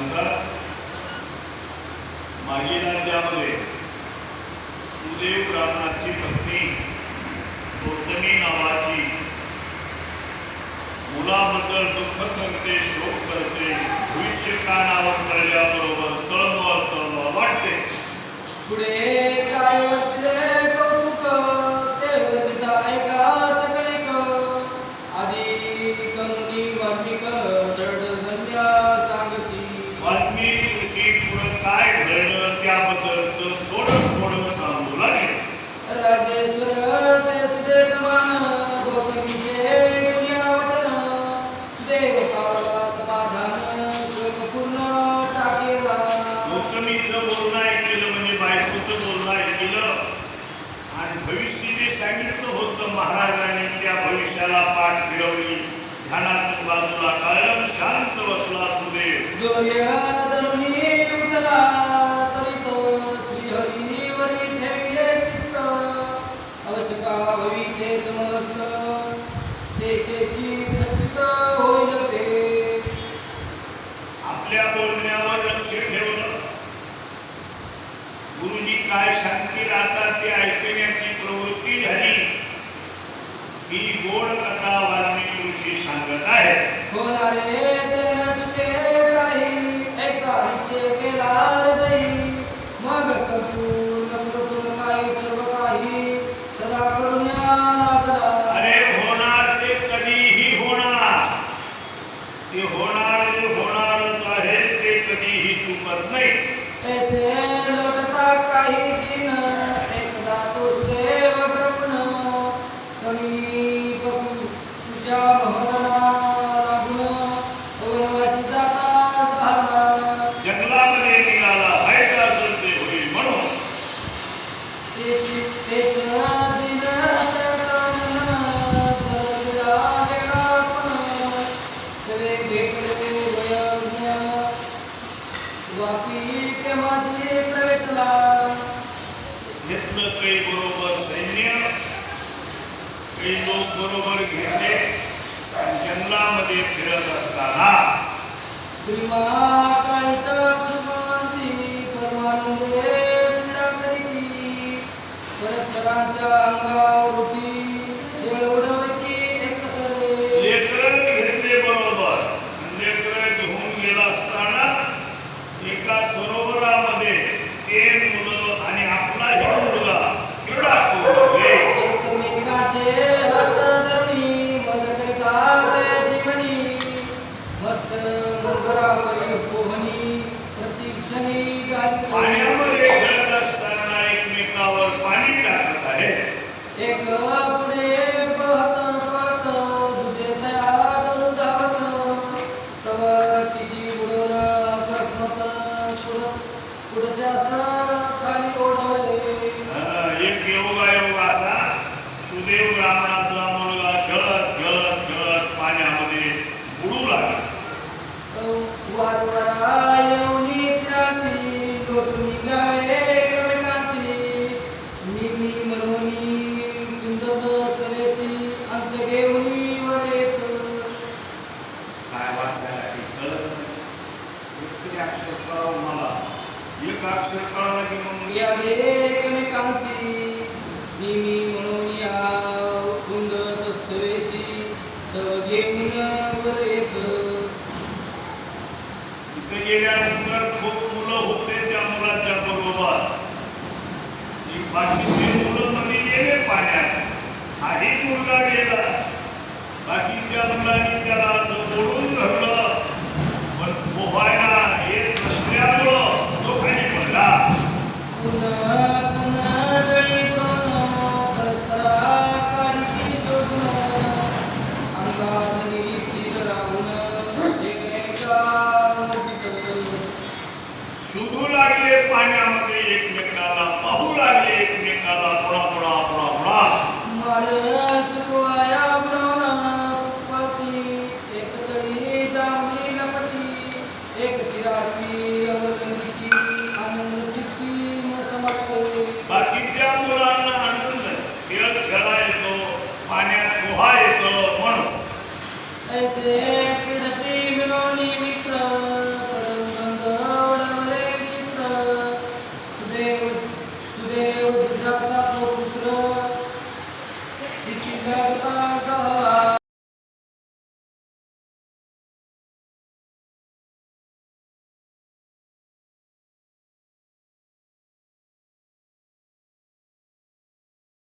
म्हणतात मागील अध्यायामध्ये सुदेव ब्राह्मणाची पत्नी गौतमी नावाची मुलाबद्दल दुःख करते, शोक करते, भविष्य कानावर पडल्याबरोबर तळमळ वाटते. पुढे काय वाचले कौतुक देव पिता ऐका सगळे आधी कमुनी वाल्मिक दड संध्या सांगती. वाल्मिक ऋषी पुढं काय घडलं त्याबद्दलच थोडं सांगू लागले. राजेश्वर ते सुदे समान गौतमीचे पुण्य वचन देव पावला समाधान शोक पूर्ण टाकेला. गौतमीचं बोलणं ऐकलं म्हणजे बायकोचं बोलणं ऐकलं आणि भविष्य जे सांगितलं होतं महाराजांनी त्या भविष्याला पाठ फिरवली. ध्यानातून बाजूला काढलं, शांत बसला सुदेव. दुर्योधनी उठला तरी तो श्रीहरीवरी ठेविले चित्त. अवश्यका भवी ते समस्त देशेची खचित होईल ते. आपल्या बोलण्यावर लक्ष ठेवलं. गुरुजी काय शांती राहतात ते ऐकण्याची प्रवृत्ती झाली. ही गोड कथा वाल्मिक ऋषी सांगत आहे. होणारे ते न चुके काही ऐसा निश्चय केला हृदयी. मग संपूर्ण प्रभू काही सर्व काही सदा करुण्या लागला. अरे होणार ते कधीही होणार. ते होणारच आहे, ते कधीही चुकत नाही. ऐसे लोटता काही दिन एकदा तो सुदेव ब्रह्मण समीप तुझ्या मोहना लागून वनवासी जाता झाला. जंगलामध्ये निघाला व्हायचं असेल ते होईल म्हणून तेच दिन सवे घेतले वयज्ञ वापी के माझे प्रवेशला. घेतलं काही बरोबर सैन्य, काही लोक बरोबर घेतले. जंगलामध्ये फिरत असताना भीमा काळीचा पुष्पवंती परमानंदे क्रीडा करीती. परस्परांच्या अंगावरती जळ उडवती एकसरे. लेकरं घेतले बरोबर. लेकरं घेऊन गेला असताना एका सरोवरामध्ये ते मुलं आणि आपलाही मुलगा क्रीडा करू लागले. एकमेकांचे हात धरणी मद करिता जीवनी. मस्त मुलगरावरी पोहणी प्रतिक्षणी गायत्री. पाण्यामध्ये खेळत असताना एकमेकावर पाणी टाकत आहे. एक पुढे पळत पळत दुजे तयार धावत. तव तिची बुडून अकस्मात पुढच्या खाली ओढवले. एक योगायोग असा सुदेव ब्राह्मणाचा मुलगा खेळत खेळत खेळत पाण्यामध्ये बुडू लागला. वारवारा येऊनी त्रासी लोटून गावे एकमेकांशी. मी म्हणूनी कुंदत सरेसी अंत घेऊनी वर येत. काय वाचायला काही कळत नाही. एक तरी अक्षर कळावं मला. एक अक्षर कळालं की मग या एकमेकांशी मी म्हणून या कुंदत सरेसी तव घेऊन वर येत. तिथे गेल्यानंतर खूप मुलं होते त्या मुलाच्या बरोबर. बाकीचे मुलं मध्ये गेले पाण्यात. हाही मुलगा गेला. बाकीच्या मुलांनी त्याला असं ओढून धरलं, पण पोहायला येत नसल्यामुळं तो खाली पडला. पुन्हा पुन्हा जळी पण परस्परा काळीची शोधून अंगात निरीतील राहून शोधू लागले पाण्यामध्ये एकमेकाला, पाहू लागले एकमेकाला. पुढा पुढा पुढा पुढा मार चुकवाया ब्रह्मण पती. एक तळी जांभळी लपटी. एक चिराची अवलंबिती आनंद चित्ती न समजते. बाकीच्या मुलांना आनंद खेळ खेळा येतो, पाण्यात पोहा येतो म्हणून ऐसे